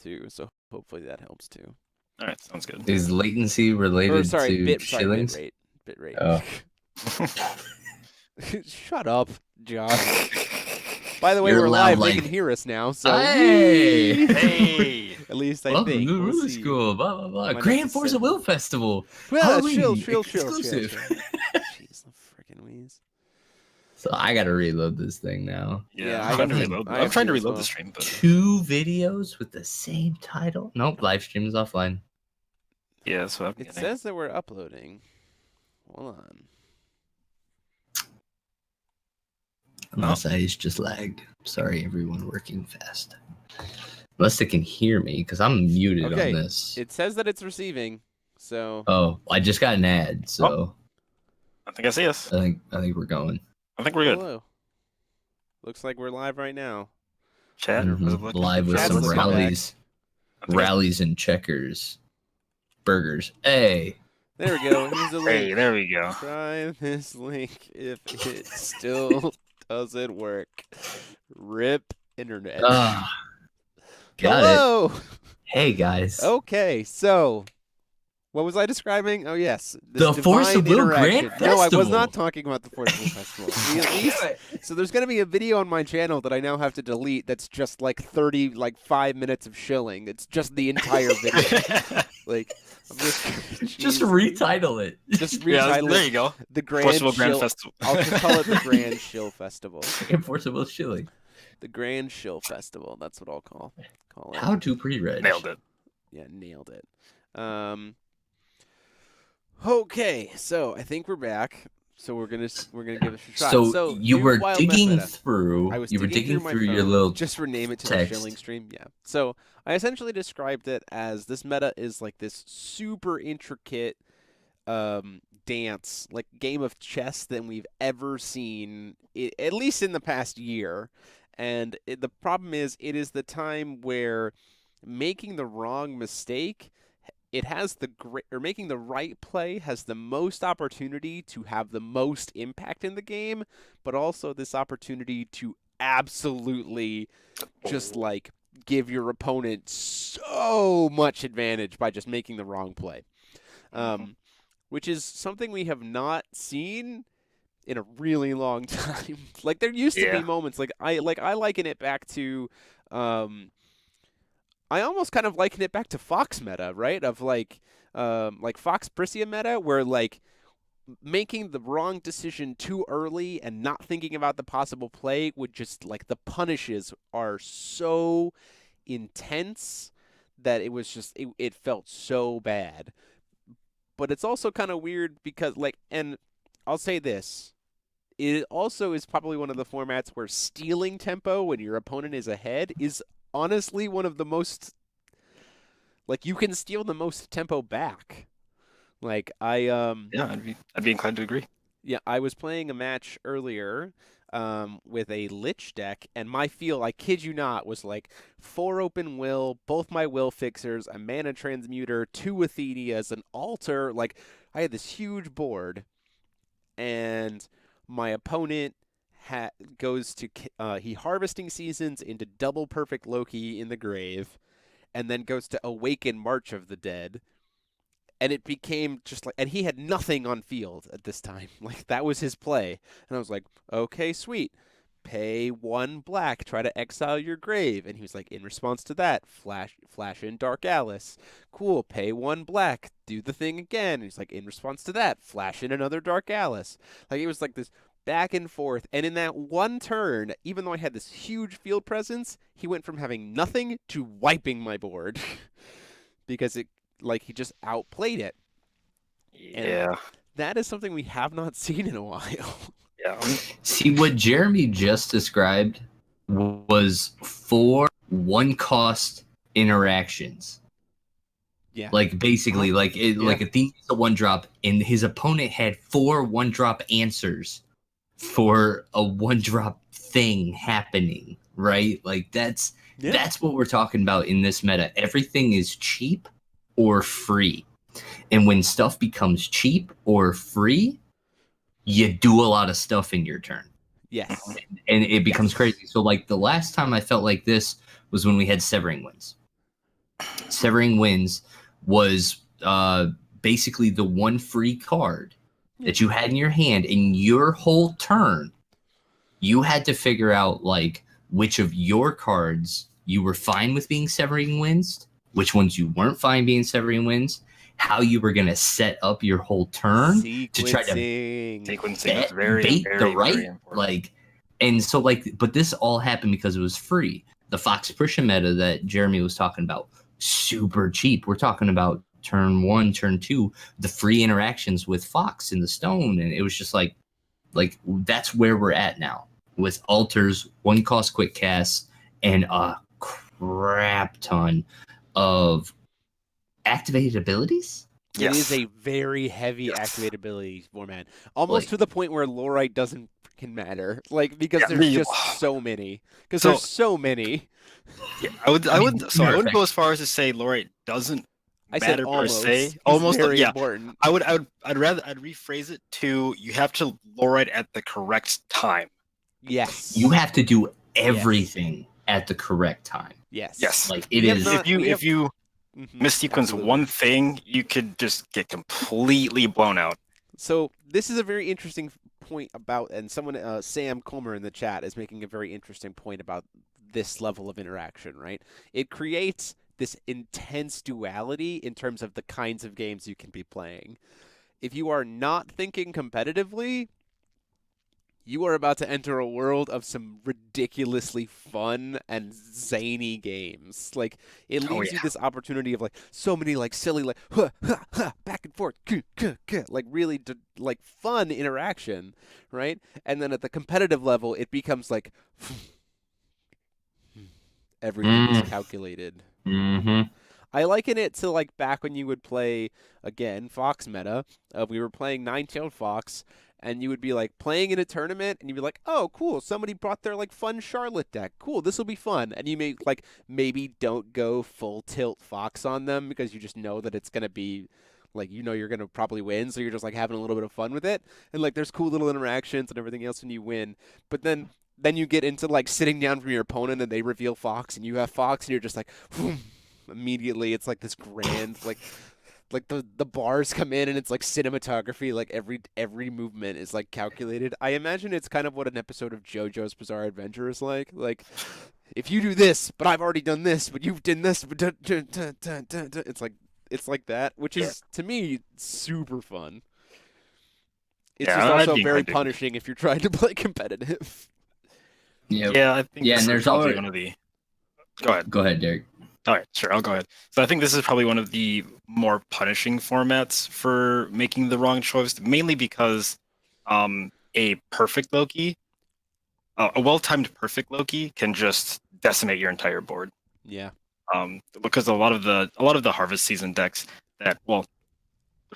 too, so hopefully that helps too. All right, sounds good. Is latency related to shillings? Bit rate. Oh. Shut up, Josh. By the way, You're we're loud, live. like... They can hear us now. So hey, hey. At least I welcome think. to We'll Rule see. School. Blah blah blah. Might Grand have to Force set- of Will Festival. Well, Halloween chill. exclusive. Jeez, the freaking wheeze. So I gotta reload this thing now. Yeah, I I'm trying to got- reload. I I'm trying to have to as reload well. the stream, but 2 videos with the same title. Nope, live stream is offline. yeah, that's what I'm It getting. says that we're uploading. Hold on. Unless I just lagged. Sorry, everyone working fast. Unless they can hear me, because I'm muted Okay, on this. it says that it's receiving. So Oh, I just got an ad, so I think I see us. I think we're going. I think we're good. hello. Looks like we're live right now. Chat Mhm. was it looking? Live with Chat's some looking rallies. I think I- Rallies and checkers. Burgers. Hey. There we go. Here's the link. Hey, there we go. Try this link if it still doesn't work. Rip internet. Ah, got it. Hello. Hey guys. Okay, so what was I describing? Oh yes, The this Force of divine Will Grand interaction. No, I was Festival. not talking about the Force of Will Festival. We at least, so there's going to be a video on my channel that I now have to delete. That's just like 5 minutes of shilling. It's just the entire video. Like, I'm Just Jeez. retitle it. Just Yeah, retitle there it you go. the Force of Will Grand Shill- Festival. I'll just call it the Grand Shill Festival. Force of Will Shilling. The Grand Shill Festival. That's what I'll call it. How to pre-reg. Nailed it. Yeah, nailed it. Okay, so I think we're back. So we're gonna give it a shot. So you new were Wild digging Meta. through. I was You were digging my through your phone. little. Just rename it to text. the shilling stream. Yeah. So I essentially described it as this meta is like this super intricate dance, like game of chess than we've ever seen, at least in the past year. And the problem is, it is the time where making the wrong mistake, it has making the right play has the most opportunity to have the most impact in the game, but also this opportunity to absolutely just like give your opponent so much advantage by just making the wrong play. Which is something we have not seen in a really long time. Like, there used to be moments, I liken it back to I almost kind of liken it back to Fox meta, right? Of like Fox Priscia meta, where like making the wrong decision too early and not thinking about the possible play would just, like, the punishes are so intense that it was just it felt so bad. But it's also kind of weird because, like, and I'll say this, it also is probably one of the formats where stealing tempo when your opponent is ahead is honestly one of the most, like, you can steal the most tempo back. Like, Yeah, I'd be inclined to agree. Yeah, I was playing a match earlier with a Lich deck, and my feel, I kid you not, was like 4 open will, both my will fixers, a mana transmuter, 2 Athenias, an altar. Like, I had this huge board, and my opponent goes to he harvesting seasons into double perfect Loki in the grave, and then goes to awaken March of the Dead. And it became just like, and he had nothing on field at this time. Like, that was his play. And I was like, okay, sweet. Pay 1 black, try to exile your grave. And he was like, in response to that, flash in Dark Alice. Cool, pay 1 black, do the thing again. And he's like, in response to that, flash in another Dark Alice. Like, it was like this back and forth. And in that one turn, even though I had this huge field presence, he went from having nothing to wiping my board. Because he just outplayed it. Yeah. And that is something we have not seen in a while. Yeah. See, what Jeremy just described was 4 1-cost interactions. Yeah. Like, basically, like Athena's a 1-drop, and his opponent had 4 1-drop answers for a 1-drop thing happening, right? Like, that's what we're talking about in this meta. Everything is cheap or free. And when stuff becomes cheap or free, you do a lot of stuff in your turn. Yes. And it becomes crazy. So, like, the last time I felt like this was when we had Severing Winds. Severing Winds was basically the one free card that you had in your hand in your whole turn. You had to figure out like which of your cards you were fine with being Severing Winds, which ones you weren't fine being Severing Winds, how you were gonna set up your whole turn to try to sequencing is very, bait very, the very right important. like. And so like, but this all happened because it was free. The Fox Prisha meta that Jeremy was talking about, super cheap. We're talking about turn 1, turn 2, the free interactions with Fox in the Stone, and it was just like that's where we're at now with altars, 1 cost quick casts, and a crap ton of activated abilities. It is a very heavy activated ability format, almost Like- to the point where Lorite doesn't freaking matter, like because there's just so many. Because there's so many. Yeah, I wouldn't go as far as to say Lorite doesn't matter per se. Almost, very yeah. important. I'd rephrase it to you have to Lorite at the correct time. Yes. You have to do everything at the correct time. Yes. Like it is. If you missequence one thing, you could just get completely blown out. So this is a very interesting point about, and someone, Sam Comer in the chat is making a very interesting point about this level of interaction, right? It creates this intense duality in terms of the kinds of games you can be playing. If you are not thinking competitively, you are about to enter a world of some ridiculously fun and zany games. Like, it leaves you this opportunity of, like, so many, like, silly, like, back and forth, like, really, like, fun interaction, right? And then at the competitive level, it becomes, like, everything is calculated. Mm-hmm. I liken it to, like, back when you would play, again, Fox meta. We were playing Nine-Tailed Fox, and you would be, like, playing in a tournament, and you'd be like, oh, cool, somebody brought their, like, fun Charlotte deck. Cool, this will be fun. And you may, like, maybe don't go full tilt Fox on them because you just know that it's going to be, like, you know you're going to probably win, so you're just, like, having a little bit of fun with it. And, like, there's cool little interactions and everything else when you win. But then you get into, like, sitting down from your opponent, and they reveal Fox, and you have Fox, and you're just like, immediately it's, like, this grand, like the bars come in and it's like cinematography, like every movement is like calculated. I imagine it's kind of what an episode of JoJo's Bizarre Adventure is like. Like, if you do this, but I've already done this, but you've done this, but it's like that, which is to me super fun. It's just also very punishing if you're trying to play competitive. Yeah, I think and there's probably one of the. Go ahead, Derek. All right, sure, I'll go ahead. So I think this is probably one of the more punishing formats for making the wrong choice, mainly because a perfect Loki, a well-timed perfect Loki can just decimate your entire board. Yeah. Because a lot of the Harvest Season decks they're probably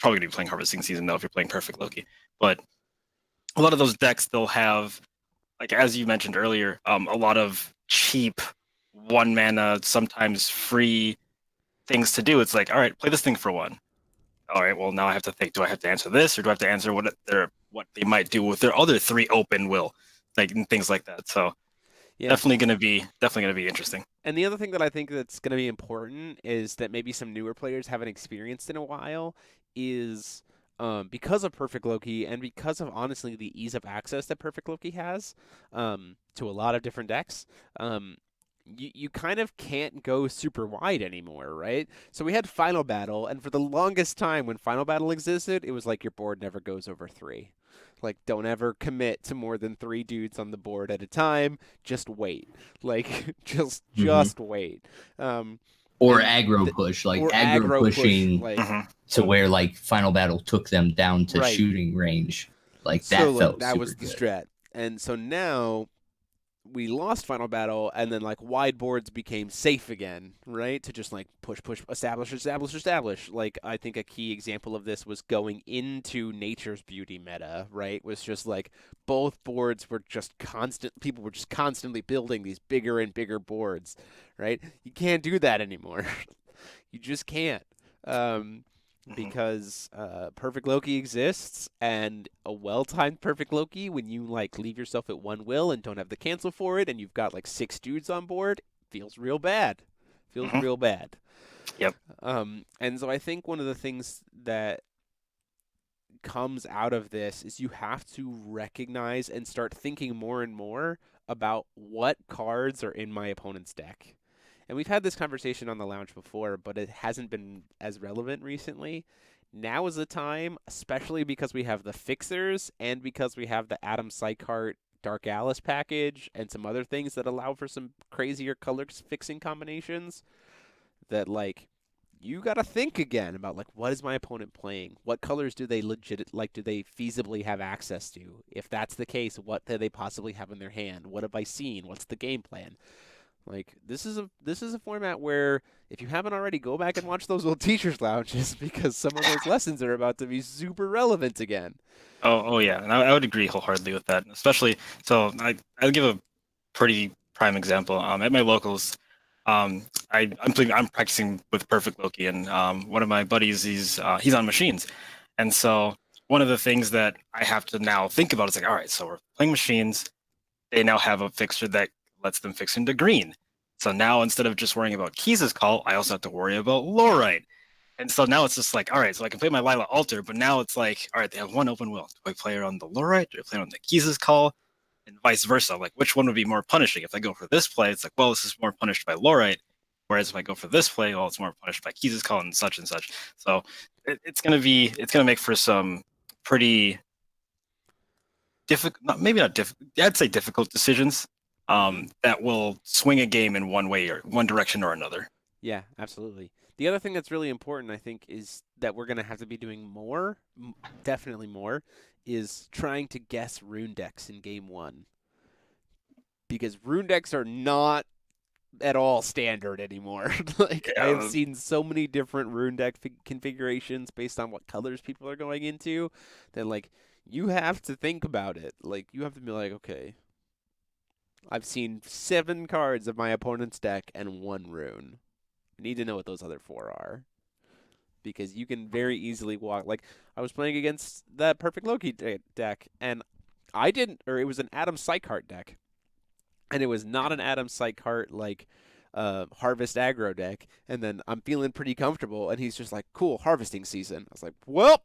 gonna be playing Harvesting Season now if you're playing perfect Loki, but a lot of those decks they'll have, like as you mentioned earlier, a lot of cheap 1 mana, sometimes free things to do. It's like, all right, play this thing for 1. All right, well now I have to think: do I have to answer this, or do I have to answer what they might do with their other 3 open will, like and things like that. So definitely gonna be interesting. And the other thing that I think that's gonna be important is that maybe some newer players haven't experienced in a while is because of Perfect Loki and because of honestly the ease of access that Perfect Loki has to a lot of different decks. You kind of can't go super wide anymore, right? So we had Final Battle, and for the longest time when Final Battle existed, it was like your board never goes over 3. Like, don't ever commit to more than 3 dudes on the board at a time. Just wait. Like, just wait. Or aggro push, like aggro pushing to where like Final Battle took them down to shooting range. Like that felt that super was the good. strat. And so now we lost Final Battle, and then like wide boards became safe again, right? To just like push, establish. Like I think a key example of this was going into Nature's Beauty meta, right? Was just like both boards were just people were just constantly building these bigger and bigger boards, right? You can't do that anymore. You just can't. Because Perfect Loki exists, and a well-timed Perfect Loki, when you like leave yourself at 1 will and don't have the cancel for it, and you've got like 6 dudes on board, feels real bad. Real bad. Yep. And so I think one of the things that comes out of this is you have to recognize and start thinking more and more about what cards are in my opponent's deck. And we've had this conversation on the lounge before, but it hasn't been as relevant recently. Now is the time, especially because we have the fixers and because we have the Adam Sykehart Dark Alice package and some other things that allow for some crazier color fixing combinations, that like you got to think again about like what is my opponent playing? What colors do they do they feasibly have access to? If that's the case, what do they possibly have in their hand? What have I seen? What's the game plan? Like this is a format where if you haven't already, go back and watch those old teachers lounges because some of those lessons are about to be super relevant again. Oh yeah, and I would agree wholeheartedly with that. Especially, so I'll give a pretty prime example. At my locals, I'm practicing with Perfect Loki, and one of my buddies, he's on machines, and so one of the things that I have to now think about is like, all right, so we're playing machines. They now have a fixture that lets them fix into green. So now instead of just worrying about Keys' call, I also have to worry about Lorite. And so now it's just like, all right, so I can play my Lila Alter, but now it's like, all right, they have one open will. Do I play her on the Lorite? Do I play her on the Keys' call? And vice versa. Like, which one would be more punishing? If I go for this play, it's like, well, this is more punished by Lorite. Whereas if I go for this play, well, it's more punished by Keys' call and such and such. So it's gonna make for some pretty difficult, maybe not difficult, I'd say difficult decisions that will swing a game in one way or one direction or another. Yeah, absolutely. The other thing that's really important, I think, is that we're going to have to be doing more, definitely more, is trying to guess rune decks in game one. Because rune decks are not at all standard anymore. Like Yeah. I've seen so many different rune deck configurations based on what colors people are going into that like you have to think about it. Like you have to be like, okay, I've seen 7 cards of my opponent's deck and 1 rune. I need to know what those other 4 are. Because you can very easily walk. Like, I was playing against that Perfect Loki deck, and it was an Adam Sykehart deck. And it was not an Adam Sykehart, like, Harvest aggro deck. And then I'm feeling pretty comfortable, and he's just like, cool, harvesting season. I was like, well,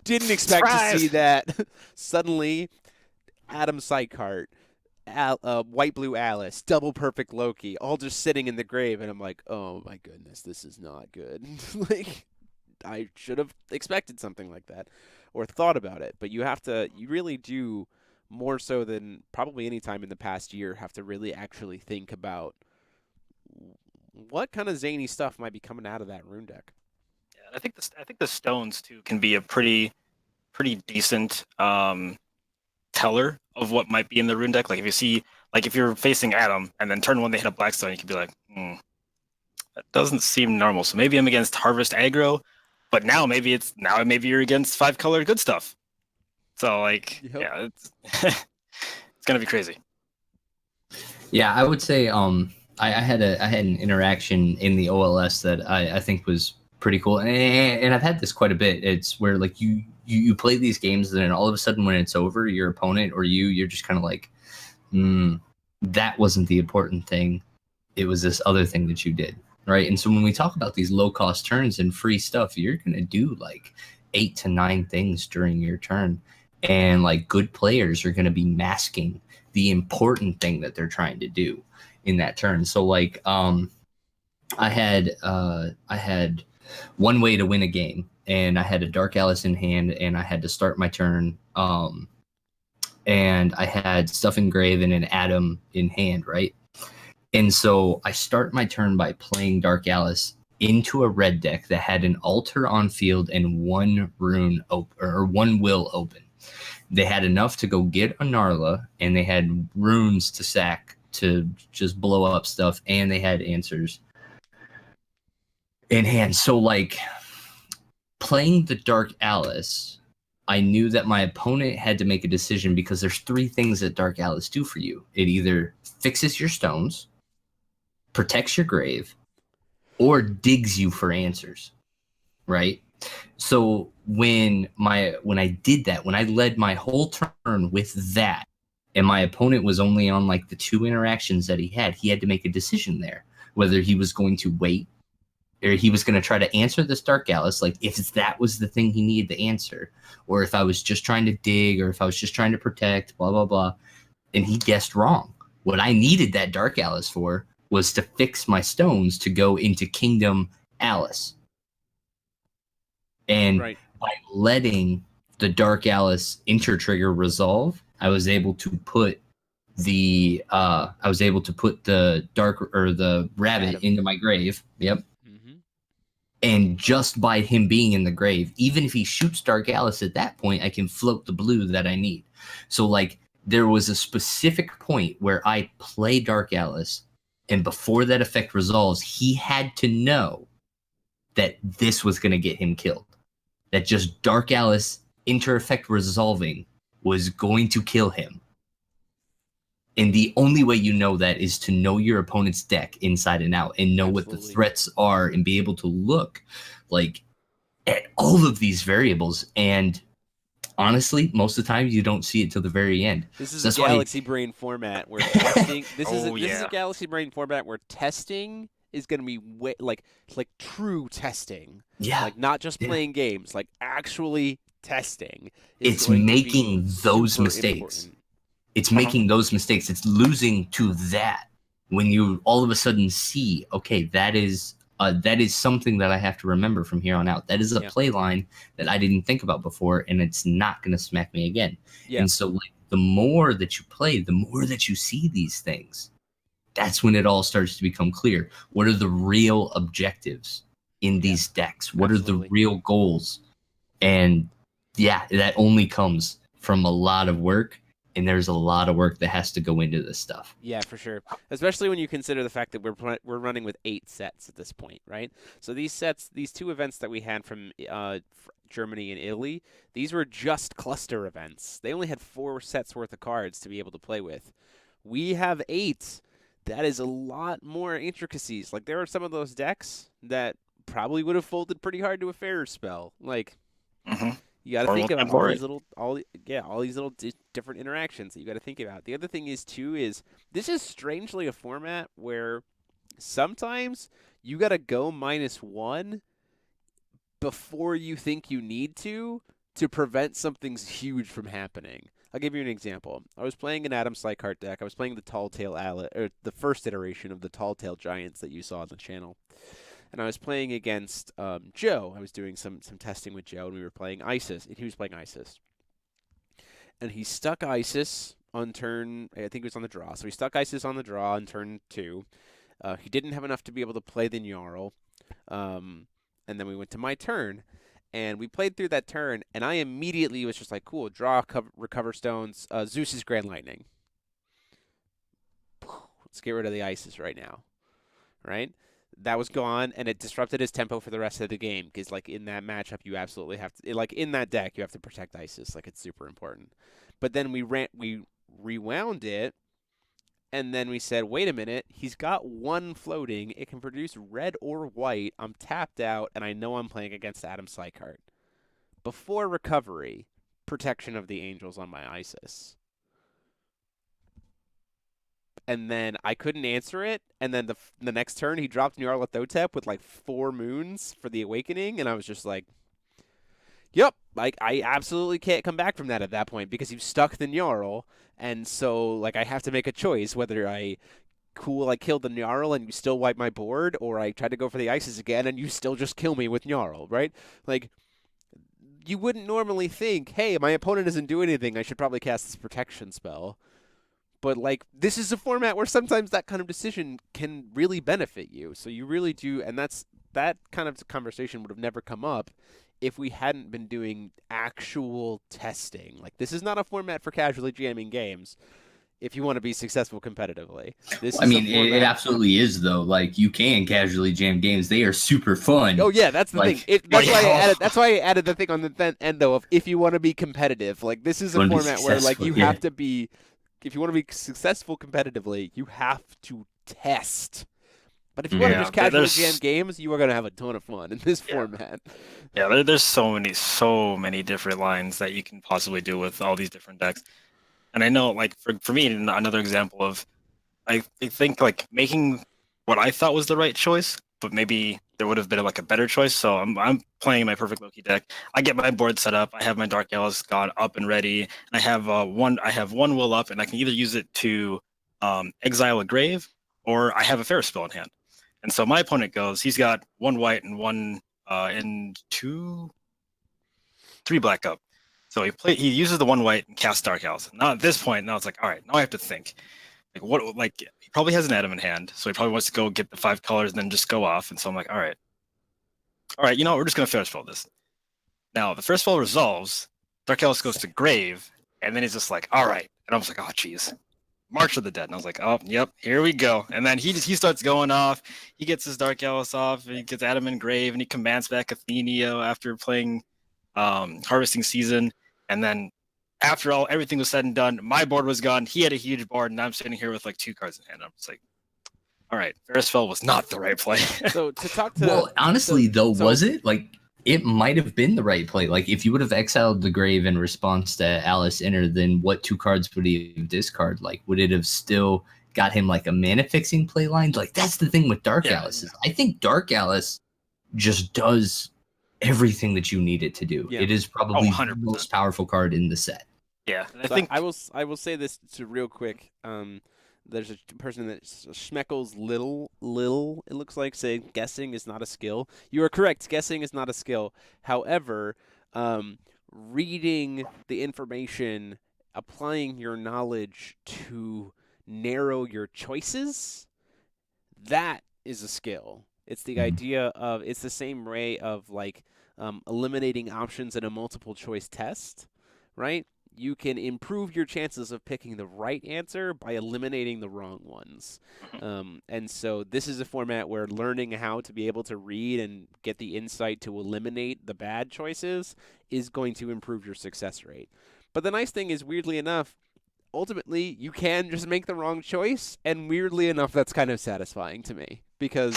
didn't expect to see that. Suddenly, Adam Sykehart, White Blue Alice, Double Perfect Loki, all just sitting in the grave, and I'm like, oh my goodness, this is not good. Like, I should have expected something like that, or thought about it. But you really do, more so than probably any time in the past year, have to really actually think about what kind of zany stuff might be coming out of that rune deck. Yeah, I think the stones too can be a pretty decent teller of what might be in the rune deck. Like if you're facing Adam and then turn 1 they hit a Blackstone, you could be like, that doesn't seem normal. So maybe I'm against Harvest aggro, but now maybe you're against 5-color good stuff. So like, yep. Yeah, it's gonna be crazy. Yeah, I would say I had an interaction in the OLS that I think was pretty cool, and I've had this quite a bit. It's where like you play these games, and then all of a sudden when it's over, your opponent or you're just kind of like, that wasn't the important thing. It was this other thing that you did, right? And so when we talk about these low-cost turns and free stuff, you're going to do like 8 to 9 things during your turn. And like good players are going to be masking the important thing that they're trying to do in that turn. So like I had one way to win a game, and I had a Dark Alice in hand, and I had to start my turn. And I had Stuff Engrave and an Atom in hand, right? And so I start my turn by playing Dark Alice into a red deck that had an altar on field and 1 rune or 1 will open. They had enough to go get a Narla, and they had runes to sack to just blow up stuff, and they had answers in hand. So like playing the Dark Alice, I knew that my opponent had to make a decision, because there's 3 things that Dark Alice do for you. It either fixes your stones, protects your grave, or digs you for answers, right? So when I did that, when I led my whole turn with that, and my opponent was only on like the 2 interactions that he had to make a decision there. whether he was going to wait or he was going to try to answer this Dark Alice, like if that was the thing he needed to answer, or if I was just trying to dig, or if I was just trying to protect, blah, blah, blah. And he guessed wrong. What I needed that Dark Alice for was to fix my stones to go into Kingdom Alice. And by letting the Dark Alice inter-trigger resolve, I was able to put the dark or the rabbit into my grave. Yep. And just by him being in the grave, even if he shoots Dark Alice at that point, I can float the blue that I need. So like there was a specific point where I play Dark Alice, and before that effect resolves, he had to know that this was going to get him killed. That just Dark Alice inter-effect resolving was going to kill him. And the only way you know that is to know your opponent's deck inside and out and know what the threats are and be able to look like at all of these variables. And honestly, most of the time you don't see it till the very end. This is a Galaxy Brain format where testing. This is a Galaxy Brain format where testing is going to be like true testing. Yeah, like not just playing games, like actually testing. It's making those mistakes. Important. It's making those mistakes. It's losing to that when you all of a sudden see, okay, that is something that I have to remember from here on out. That is a play line that I didn't think about before, and it's not going to smack me again. Yeah. And so like, the more that you play, the more that you see these things, that's when it all starts to become clear. What are the real objectives in these decks? What are the real goals? And that only comes from a lot of work. And there's a lot of work that has to go into this stuff. Yeah, for sure. Especially when you consider the fact that we're running with 8 sets at this point, right? So these sets, these 2 events that we had from Germany and Italy, these were just cluster events. They only had 4 sets worth of cards to be able to play with. We have 8. That is a lot more intricacies. Like there are some of those decks that probably would have folded pretty hard to a fairer spell. Like. You got to think about all these little different interactions that you got to think about. The other thing is this is strangely a format where sometimes you got to go -1 before you think you need to prevent something huge from happening. I'll give you an example. I was playing an Adam Sykart deck. I was playing the Tall Tale or the first iteration of the Tall Tale Giants that you saw on the channel. And I was playing against Joe. I was doing some testing with Joe, and we were playing ISIS. And he was playing ISIS. And he stuck ISIS on turn, I think it was on the draw. So he stuck ISIS on the draw on turn 2. He didn't have enough to be able to play the Jarl. And then we went to my turn. And we played through that turn, and I immediately was just like, cool, draw, recover stones, Zeus's Grand Lightning. Let's get rid of the ISIS right now. Right? That was gone, and it disrupted his tempo for the rest of the game. Because, like, in that matchup, you absolutely have to, like, in that deck, you have to protect ISIS. Like, it's super important. But then we rewound it, and then we said, wait a minute, he's got 1 floating. It can produce red or white. I'm tapped out, and I know I'm playing against Adam Sykart. Before recovery, protection of the angels on my ISIS. And then I couldn't answer it, and then the next turn he dropped Nyarlathotep with like 4 moons for the awakening, and I was just like, yep, like I absolutely can't come back from that at that point because you've stuck the Nyarl, and so like I have to make a choice whether I killed the Nyarl and you still wipe my board, or I try to go for the ISIS again and you still just kill me with Nyarl, right? Like you wouldn't normally think, hey, my opponent doesn't do anything, I should probably cast this protection spell. But, like, this is a format where sometimes that kind of decision can really benefit you. So you really do, and that kind of conversation would have never come up if we hadn't been doing actual testing. Like, this is not a format for casually jamming games if you want to be successful competitively. It absolutely is, though. Like, you can casually jam games. They are super fun. Oh, yeah, that's the thing. That's why I added the thing on the end, though, of if you want to be competitive. Like, this is a format where, like, you have to be... If you want to be successful competitively, you have to test. But if you want to just casually jam games, you are going to have a ton of fun in this format. Yeah, there's so many different lines that you can possibly do with all these different decks. And I know, like, for me, another example of, I think, like, making what I thought was the right choice, but maybe there would have been like a better choice. So I'm playing my perfect Loki deck. I get my board set up. I have my Dark Alice God up and ready. And I have one will up, and I can either use it to exile a grave, or I have a Ferris spell in hand. And so my opponent goes, he's got 1 white and 1 and 3 black up. So he uses the 1 white and casts Dark Alice. Now at this point, now it's like, all right, now I have to think. He probably has an Atom in hand, so he probably wants to go get the 5 colors and then just go off. And so I'm like, all right, you know what, we're just gonna Ferris spell this. Now the Ferris spell resolves, Dark Alice goes to grave, and then he's just like, all right. And I was like, oh geez. March of the Dead. And I was like, oh, yep, here we go. And then he starts going off. He gets his Dark Alice off, and he gets Adam in grave, and he commands back Athenia after playing Harvesting Season. And then after everything was said and done, my board was gone. He had a huge board, and I'm sitting here with like 2 cards in hand. I'm just like, all right, Ferris spell was not the right play. So to talk to Well, honestly, was it? Like, it might have been the right play. Like, if you would have exiled the grave in response to Alice Inner, then what 2 cards would he discard? Like, would it have still got him like a mana fixing play line? Like, that's the thing with Dark Alice. I think Dark Alice just does everything that you need it to do. Yeah. It is probably the most powerful card in the set. Yeah, I will say this to real quick. There's a person that Schmeckles Lil, it looks like, saying guessing is not a skill. You are correct. Guessing is not a skill. However, reading the information, applying your knowledge to narrow your choices, that is a skill. It's the idea of, it's the same way of like eliminating options in a multiple choice test, right? You can improve your chances of picking the right answer by eliminating the wrong ones. And so this is a format where learning how to be able to read and get the insight to eliminate the bad choices is going to improve your success rate. But the nice thing is, weirdly enough, ultimately you can just make the wrong choice, and weirdly enough, that's kind of satisfying to me, because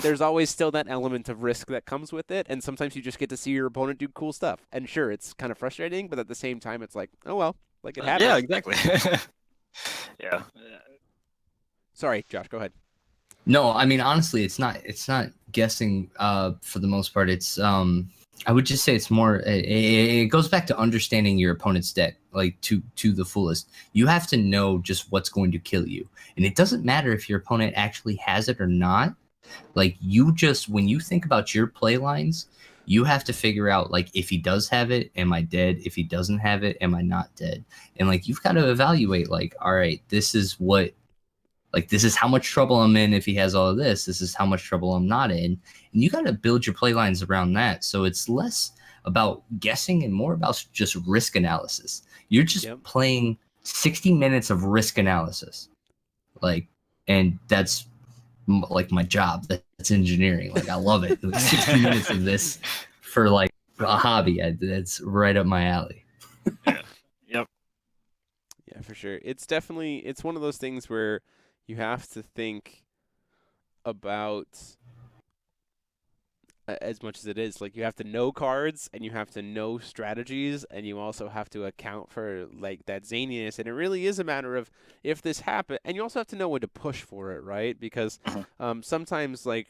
there's always still that element of risk that comes with it, and sometimes you just get to see your opponent do cool stuff. And sure, it's kind of frustrating, but at the same time, it's like, oh well, like it happens. Yeah, exactly. Yeah. Sorry, Josh, go ahead. No, I mean, honestly, it's not guessing for the most part. It's I would just say it's more, it goes back to understanding your opponent's deck, like to the fullest. You have to know just what's going to kill you. And it doesn't matter if your opponent actually has it or not. Like, you just, when you think about your play lines, you have to figure out, like, if he does have it, am I dead? If he doesn't have it, am I not dead? And like, you've got to evaluate, like, all right, this is how much trouble I'm in if he has all of this. This is how much trouble I'm not in. And you got to build your play lines around that. So it's less about guessing and more about just risk analysis. You're just playing 60 minutes of risk analysis. Like, and that's like my job. That's engineering. Like, I love it. 60 minutes of this for like a hobby. That's right up my alley. Yep. Yeah, for sure. It's definitely, it's one of those things where you have to think about, as much as it is, like, you have to know cards and you have to know strategies, and you also have to account for like that zaniness. And it really is a matter of, if this happened, and you also have to know when to push for it, right? Because sometimes, like,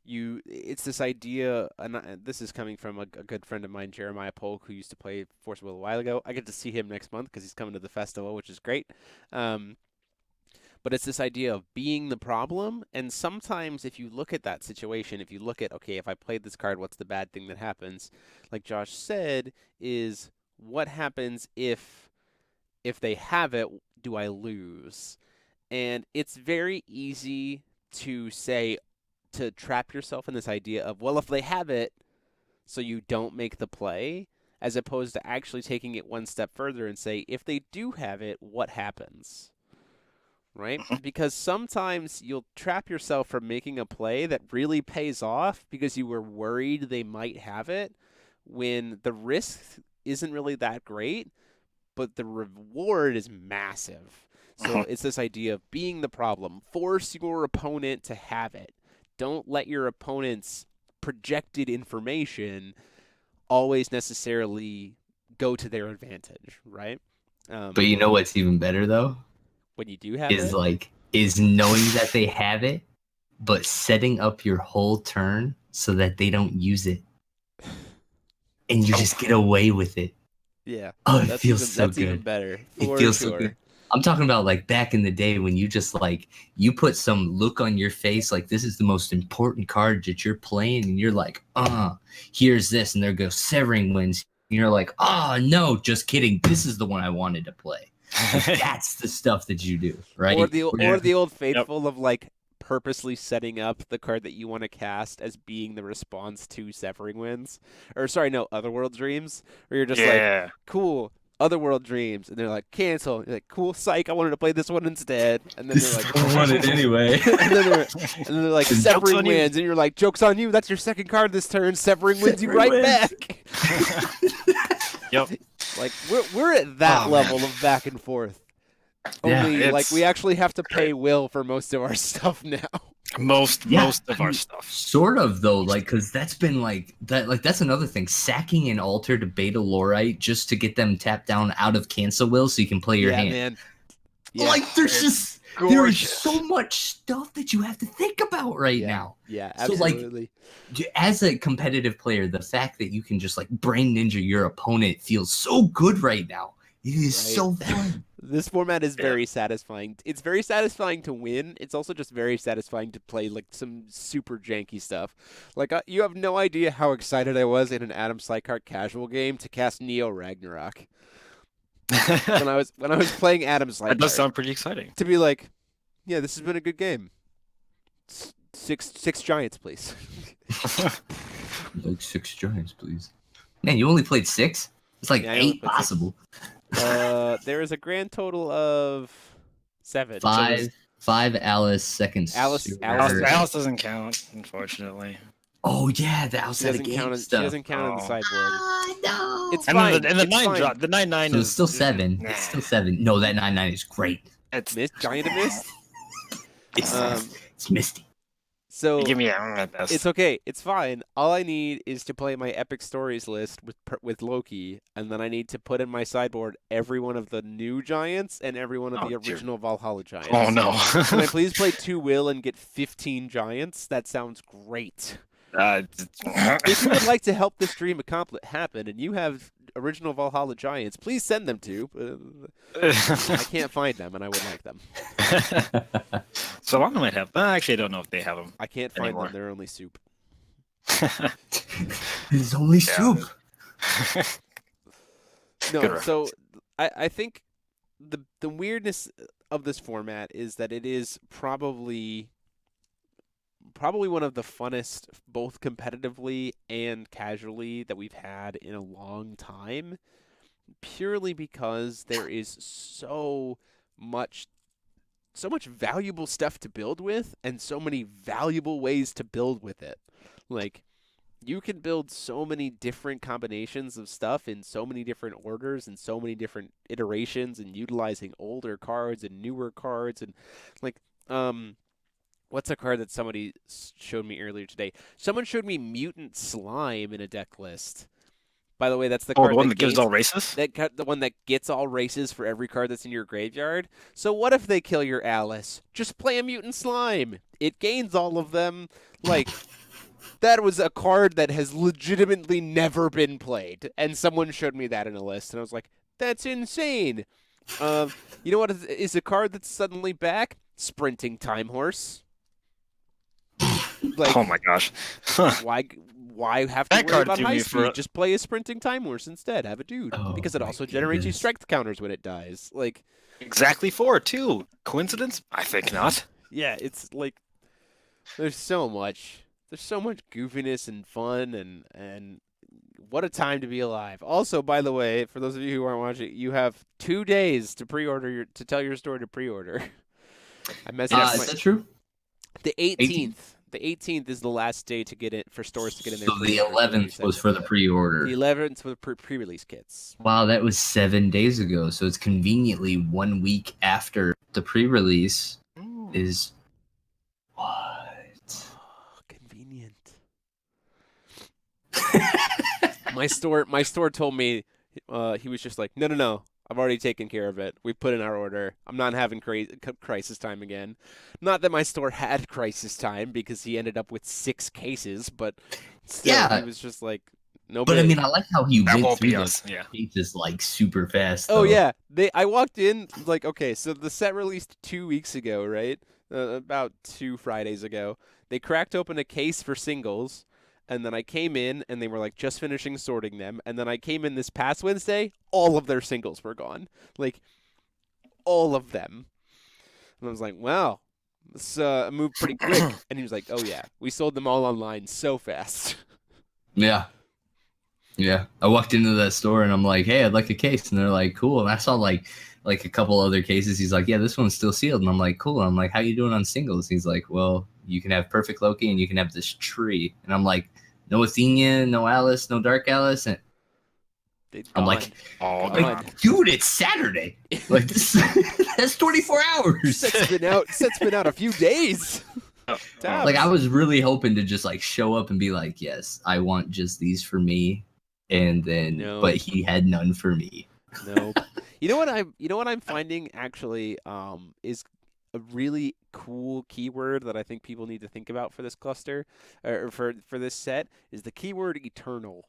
it's this idea, and this is coming from a good friend of mine, Jeremiah Polk, who used to play Force Will a while ago. I get to see him next month because he's coming to the festival, which is great. But it's this idea of being the problem. And sometimes if you look at that situation, if you look at, okay, if I played this card, what's the bad thing that happens? Like Josh said, is what happens if they have it, do I lose? And it's very easy to say, to trap yourself in this idea of, well, if they have it, so you don't make the play, as opposed to actually taking it one step further and say, if they do have it, what happens? Right? Because sometimes you'll trap yourself from making a play that really pays off because you were worried they might have it, when the risk isn't really that great, but the reward is massive. So it's this idea of being the problem. Force your opponent to have it. Don't let your opponent's projected information always necessarily go to their advantage, right? But you know what's even better, though? When you do have it? Is knowing that they have it but setting up your whole turn so that they don't use it, and you just get away with it. Yeah. Oh, it feels so that's good. even better. It feels so good. I'm talking about like back in the day when you just like you put some look on your face like this is the most important card that you're playing, and you're like, here's this, and there goes Severing Winds. And you're like, no, just kidding. This is the one I wanted to play. Like, that's the stuff that you do, right? Or the old faithful of like purposely setting up the card that you want to cast as being the response to Severing Winds. Or sorry, no, Otherworld Dreams. Where you're just like, cool, Otherworld Dreams, and they're like, cancel. You're like, cool, psych, I wanted to play this one instead. And then they're like, I want it anyway. and then they're like, Severing Winds, and you're like, joke's on you, that's your second card this turn, Severing Winds you right back. Yep. Like we're at that level of back and forth. Only like we actually have to pay Will for most of our stuff now. Most of our stuff. Sort of though, like because that's been like that. Like that's another thing. Sacking an altar to Beta Lorite just to get them tapped down out of cancel will, so you can play your hand. Man. Yeah, like there's there is so much stuff that you have to think about right now. Yeah, absolutely. So like, as a competitive player, the fact that you can just like brain ninja your opponent feels so good right now. It is so fun. This format is very satisfying. It's very satisfying to win. It's also just very satisfying to play like some super janky stuff. Like you have no idea how excited I was in an Adam Sykart casual game to cast Neo Ragnarok. when I was playing Adam Sykart. That does sound pretty exciting. To be like, yeah, this has been a good game. Six giants, please. Like 6 giants, please. Man, you only played 6? It's like 8 possible. There is a grand total of 7. 5 Alice, second Alice doesn't count, unfortunately. Oh yeah, the outside of game stuff. She doesn't count on the sideboard. No. It's fine. And the 9 drop. The 9/9 so is it's still 7. It's still 7. No, that 9/9 is great. It's Giant of Mist. It's Misty. So give me a best. It's okay. It's fine. All I need is to play my Epic Stories list with Loki, and then I need to put in my sideboard every one of the new giants and every one of the original Valhalla giants. Oh no! Can I please play 2 Will and get 15 giants? That sounds great. If you would like to help this dream happen, and you have original Valhalla giants, please send them to. I can't find them, and I would like them. So I might have. Actually, I don't know if they have them. I can't find them. They're only soup. It's only soup. No, so I think the weirdness of this format is that it is probably one of the funnest, both competitively and casually, that we've had in a long time, purely because there is so much valuable stuff to build with and so many valuable ways to build with it. Like, you can build so many different combinations of stuff in so many different orders and so many different iterations, and utilizing older cards and newer cards, and like what's a card that somebody showed me earlier today? Someone showed me Mutant Slime in a deck list. By the way, that's the card the one that gives all races? The one that gets all races for every card that's in your graveyard. So what if they kill your Alice? Just play a Mutant Slime. It gains all of them. Like, that was a card that has legitimately never been played. And someone showed me that in a list, and I was like, that's insane. You know what is a card that's suddenly back? Sprinting Time Horse. Like, oh my gosh. Why have to worry about high speed? Just play a Sprinting Time Horse instead. Have a dude. Because it also generates you strength counters when it dies. Like, exactly 4 too. Coincidence? I think not. Yeah, it's like there's so much goofiness and fun, and what a time to be alive. Also, by the way, for those of you who aren't watching, you have 2 days to pre-order to tell your store to pre-order. I messed up. Is that true? The 18th. The 18th is the last day to get it for stores to get in there. So the 11th was for the pre-order. The 11th for the pre-release kits. Wow, that was 7 days ago. So it's conveniently 1 week after the pre-release. Is what? Convenient. My store told me he was just like, no. I've already taken care of it. We put in our order. I'm not having crisis time again. Not that my store had crisis time because he ended up with 6 cases, but still, he Yeah, was just like, no but I big. mean, I like how he That went won't through be those us. Yeah. pages like super fast. Oh though. yeah, I walked in like, okay, so the set released 2 weeks ago, right? About 2 Fridays ago. They cracked open a case for singles, and then I came in and they were like just finishing sorting them, and then I came in this past Wednesday, all of their singles were gone. Like all of them. And I was like, "Wow, this moved pretty quick." And he was like, "Oh yeah, we sold them all online so fast." Yeah. Yeah. I walked into that store and I'm like, hey, I'd like a case. And they're like, cool. And I saw like a couple other cases. He's like, yeah, this one's still sealed. And I'm like, cool. And I'm like, how you doing on singles? He's like, well, you can have Perfect Loki and you can have this tree. And I'm like, no Athenia, no Alice, no Dark Alice. And I'm like, Oh, Gone. God. dude, it's Saturday. Like this, that's 24 hours. Set's been out a few days. Tabs. Like I was really hoping to just like show up and be like, yes, I want just these for me. And then, No. but he had none for me. Nope. You know what I'm finding actually is a really cool keyword that I think people need to think about for this cluster or for this set is the keyword eternal.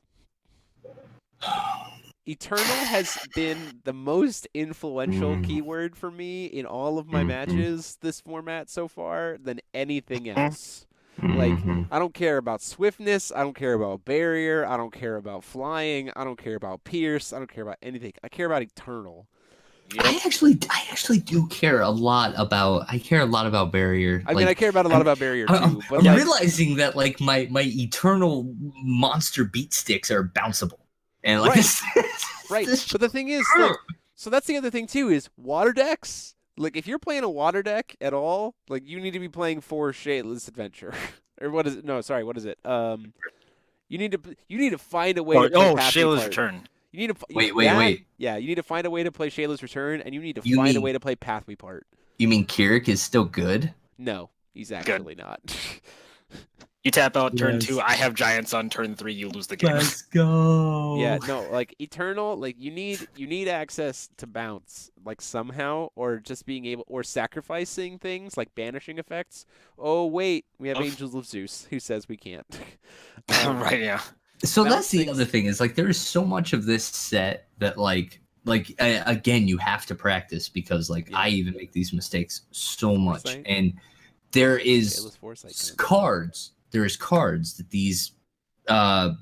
Eternal has been the most influential keyword for me in all of my matches this format so far than anything else. Like, I don't care about swiftness. I don't care about barrier. I don't care about flying. I don't care about pierce. I don't care about anything. I care about eternal. I actually do care a lot about. I care a lot about barrier. I mean, I care about a lot about barrier too. I'm But like, realizing that like my eternal monster beat sticks are bounceable, and like right. But the thing is, like, so that's the other thing too is water decks. Like, if you're playing a water deck at all, like, you need to be playing for Shayla's Adventure, or what is it? No, sorry, what is it? You need to find a way to play Path Shayla's Apart. Return. Wait. Yeah, you need to find a way to play Shayla's Return, and you need to You find a mean- way to play Pathway Part. You mean Kirik is still good? No, he's actually not. You tap out turn Yes. 2. I have giants on turn 3. You lose the game. Let's go. Yeah, no, like Eternal, like you need access to bounce, like somehow, or just being able, or sacrificing things like banishing effects. Oh wait, we have Angels of Zeus, who says we can't. Right? Yeah. So Bounce that's the things- other thing is like there is so much of this set that again you have to practice because like Yeah. I even make these mistakes so much Foresight. and there is Shayla's Foresight. cards. There is cards that these have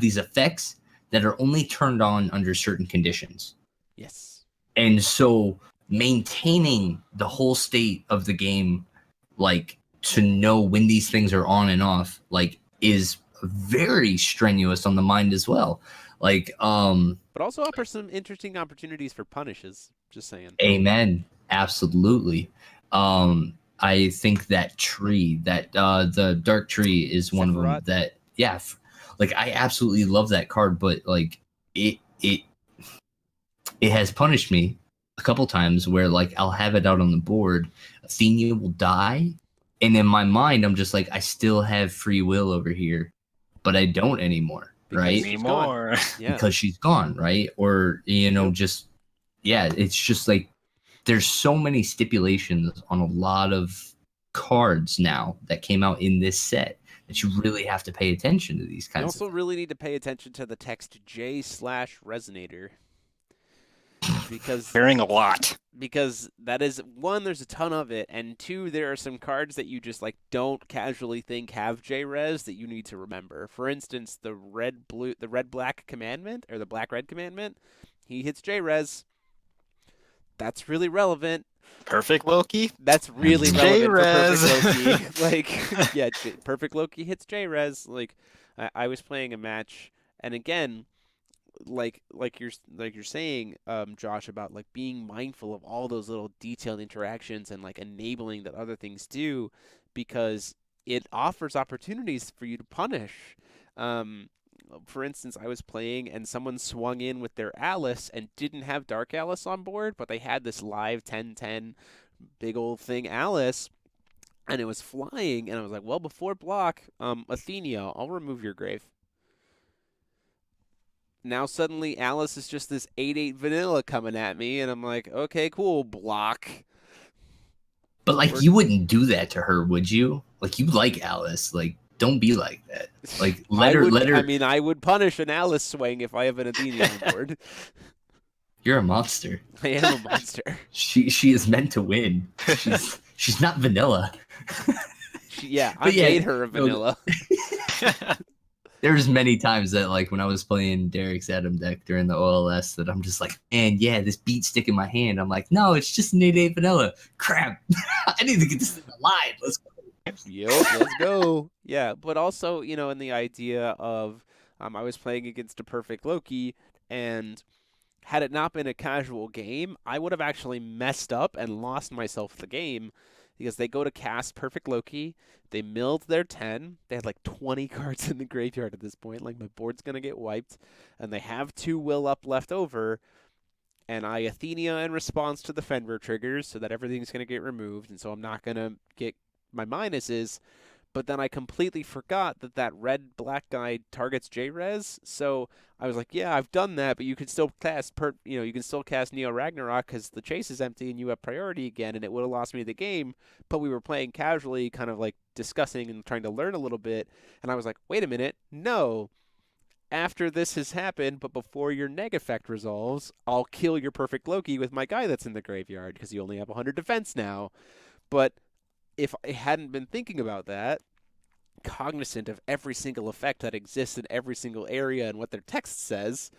these effects that are only turned on under certain conditions. Yes. And so maintaining the whole state of the game, like to know when these things are on and off, like is very strenuous on the mind as well. Like, But also offers some interesting opportunities for punishes. Just saying. amen. Absolutely. I think that tree, that the dark tree is one of them Sephiroth? that, yeah, like I absolutely love that card, but like it has punished me a couple times where like I'll have it out on the board, Athenia will die, and in my mind I'm just like I still have free will over here, but I don't anymore, Because right? she's gone. Anymore. Yeah. Because she's gone, right? Or just it's just like there's so many stipulations on a lot of cards now that came out in this set that you really have to pay attention to these You kinds also of really need to pay attention to the text J/resonator. Because Hearing a lot. that is one, there's a ton of it, and two, there are some cards that you just like don't casually think have J-Res that you need to remember. For instance, the red black commandment or the black red commandment, he hits J-Res. That's really relevant. Perfect Loki. That's really relevant for J-Res. Perfect Loki. Like, yeah, Perfect Loki hits J-Res. Like, I was playing a match, and again, like you're saying, Josh, about like being mindful of all those little detailed interactions and like enabling that other things do, because it offers opportunities for you to punish. For instance, I was playing and someone swung in with their Alice and didn't have Dark Alice on board, but they had this live 10/10 big old thing Alice, and it was flying, and I was like, well, before block, Athenia, I'll remove your grave. now suddenly Alice is just this 8/8 vanilla coming at me, and I'm like, okay, cool, block. But like, you wouldn't do that to her, would you? Like, you like Alice. Like, don't be like that. Like, let her. I mean, I would punish an Alice swing if I have an Athena on board. You're a monster. I am a monster. She is meant to win. She's not vanilla. I made her a vanilla. There's many times that, like, when I was playing Derek's Adam deck during the OLS, that I'm just like, man, yeah, this beat stick in my hand. I'm like, no, it's just an 8/8 vanilla. Crap. I need to get this thing alive. Let's go. Yep, let's go. Yeah, but also, in the idea of I was playing against a perfect Loki, and had it not been a casual game, I would have actually messed up and lost myself the game, because they go to cast perfect Loki. They milled their 10. They had like 20 cards in the graveyard at this point. Like, my board's going to get wiped. And they have 2 will up left over. And I Athenia in response to the Fenrir triggers so that everything's going to get removed. And so I'm not going to get my minuses. But then I completely forgot that red-black guy targets J-Res. So I was like, yeah, I've done that, but you can still cast you can still cast Neo Ragnarok because the chase is empty and you have priority again, and it would have lost me the game. But we were playing casually, kind of like discussing and trying to learn a little bit. And I was like, wait a minute, no. After this has happened, but before your neg effect resolves, I'll kill your perfect Loki with my guy that's in the graveyard because you only have 100 defense now. But if I hadn't been thinking about that, cognizant of every single effect that exists in every single area and what their text says,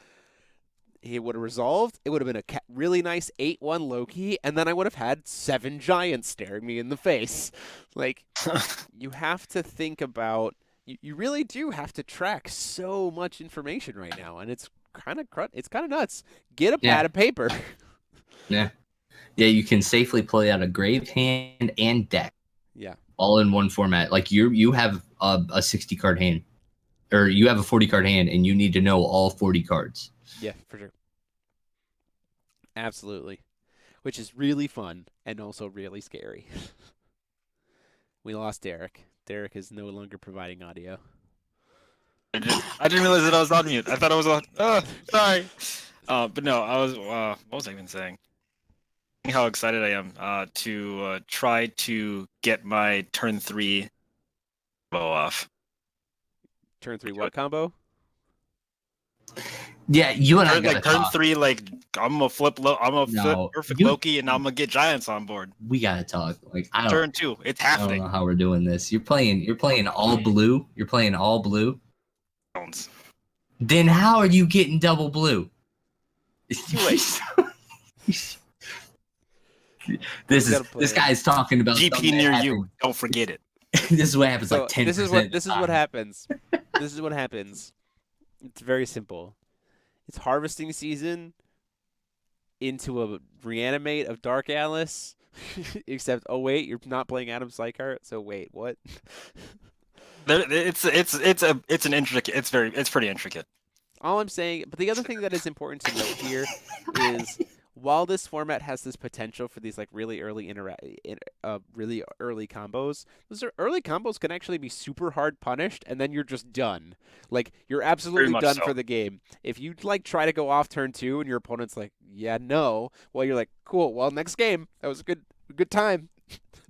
it would have resolved. It would have been a really nice 8/1 Loki, and then I would have had 7 giants staring me in the face. Like, you have to think about, you really do have to track so much information right now, and it's kind of nuts. Get a pad of paper. Yeah, you can safely play out a grave hand and deck. Yeah. All in one format. Like, you have a 60 card hand, or you have a 40 card hand, and you need to know all 40 cards. Yeah, for sure. Absolutely. Which is really fun and also really scary. We lost Derek. Derek is no longer providing audio. I didn't realize that I was on mute. I thought I was on. Oh, sorry. But no, I was. What was I even saying? How excited I am to try to get my turn 3 bow off. Turn 3 what combo? Yeah, you and I gotta turn talk. 3, like, I'm gonna flip perfect Loki, and I'm gonna get giants on board. We gotta talk. Like, Turn 2, it's I don't happening. know how we're doing this. You're playing all blue. You're playing all blue. Then how are you getting double blue? This guy's talking about GP near you. Don't forget it. This is what happens. So like 10%. This is what happens. This is what happens. It's very simple. It's harvesting season into a reanimate of Dark Alice. Except, oh wait, you're not playing Adam Sykart. So wait, what? It's an intricate. It's pretty intricate. All I'm saying, but the other thing that is important to note here is, while this format has this potential for these like really early really early combos, those early combos can actually be super hard punished, and then you're just done. Like, you're absolutely done for the game. If you like try to go off turn 2 and your opponent's like, yeah, no, well, you're like, cool. Well, next game, that was a good time.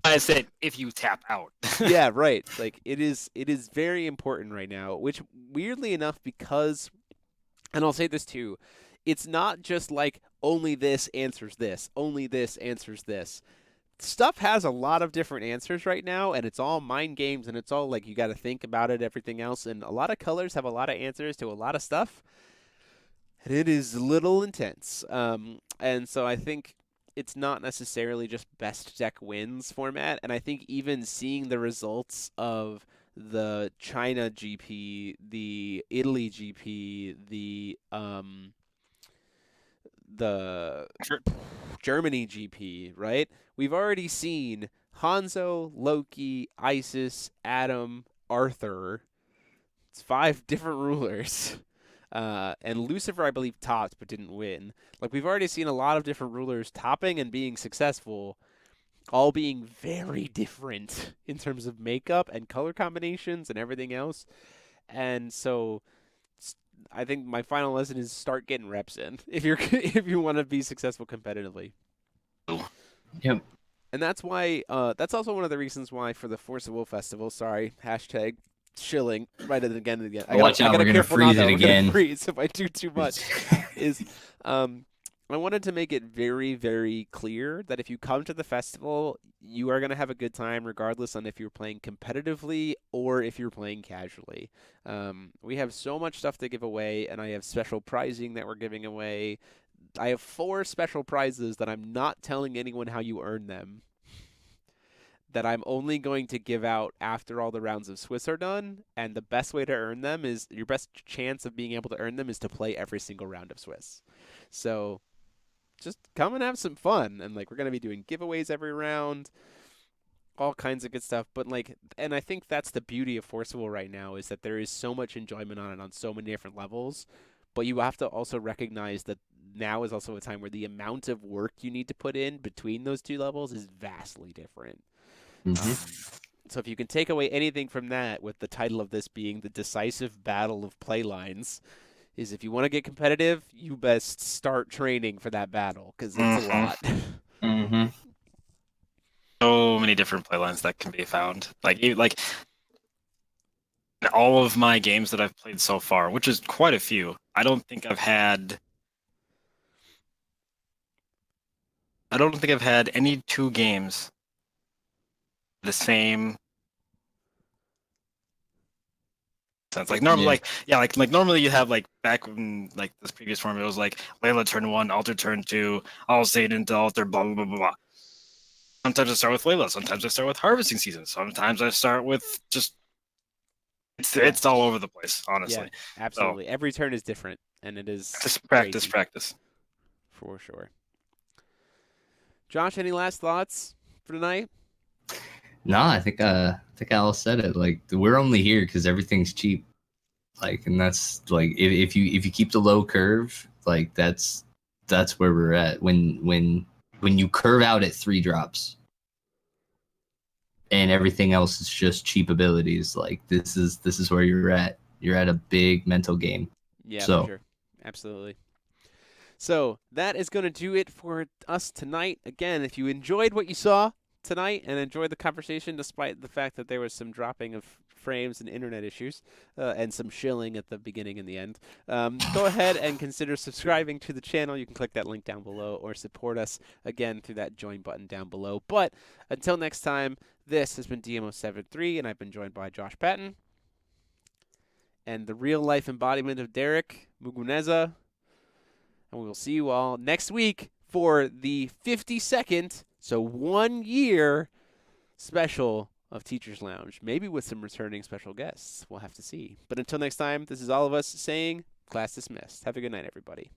I said if you tap out. Yeah, right. Like, it is very important right now, which weirdly enough, because, and I'll say this too, it's not just like only this answers this, only this answers this. Stuff has a lot of different answers right now, and it's all mind games, and it's all like you got to think about it, everything else, and a lot of colors have a lot of answers to a lot of stuff, and it is a little intense. And so I think it's not necessarily just best deck wins format, and I think even seeing the results of the China GP, the Italy GP, the Germany GP, right? We've already seen Hanzo, Loki, Isis, Adam, Arthur. It's 5 different rulers. And Lucifer, I believe, topped but didn't win. Like, we've already seen a lot of different rulers topping and being successful, all being very different in terms of makeup and color combinations and everything else. And so I think my final lesson is start getting reps in if you're if you want to be successful competitively. Yep. And that's why that's also one of the reasons why for the Force of Will Festival, sorry, hashtag shilling right at the again and again. Watch out, we're gonna freeze it We're again. gonna freeze if I do too much. Is I wanted to make it very, very clear that if you come to the festival, you are going to have a good time regardless on if you're playing competitively or if you're playing casually. We have so much stuff to give away, and I have special prizing that we're giving away. I have 4 special prizes that I'm not telling anyone how you earn them, that I'm only going to give out after all the rounds of Swiss are done, and the best way to earn them is, your best chance of being able to earn them is to play every single round of Swiss. So just come and have some fun, and like we're going to be doing giveaways every round, all kinds of good stuff. But like, and I think that's the beauty of Forcible right now, is that there is so much enjoyment on it on so many different levels, but you have to also recognize that now is also a time where the amount of work you need to put in between those 2 levels is vastly different. So if you can take away anything from that, with the title of this being the Decisive Battle of Playlines, is if you want to get competitive, you best start training for that battle, because it's a lot. So many different playlines that can be found. Like all of my games that I've played so far, which is quite a few, I don't think I've had any 2 games the same sense. Like normally, like normally you have like back when like this previous form, it was like Layla turn 1, Alter turn 2, I'll say it into Alter, blah blah blah blah blah. Sometimes I start with Layla, sometimes I start with Harvesting Season, sometimes I start with just it's all over the place, honestly. Yeah, absolutely. So, every turn is different, and it is just practice for sure. Josh, any last thoughts for tonight? No, I think Al said it. Like, we're only here because everything's cheap. Like, and that's like if you keep the low curve, like that's where we're at. When you curve out at 3 drops and everything else is just cheap abilities, like this is where you're at. You're at a big mental game. Yeah, for sure. Absolutely. So that is going to do it for us tonight. Again, if you enjoyed what you saw tonight and enjoyed the conversation, despite the fact that there was some dropping of frames and internet issues and some shilling at the beginning and the end, go ahead and consider subscribing to the channel. You can click that link down below, or support us again through that join button down below. But until next time, this has been DMO73, and I've been joined by Josh Patton and the real life embodiment of Derek Muguneza. And we will see you all next week for the 52nd, so 1 year special of Teachers Lounge. Maybe with some returning special guests. We'll have to see. But until next time, this is all of us saying class dismissed. Have a good night, everybody.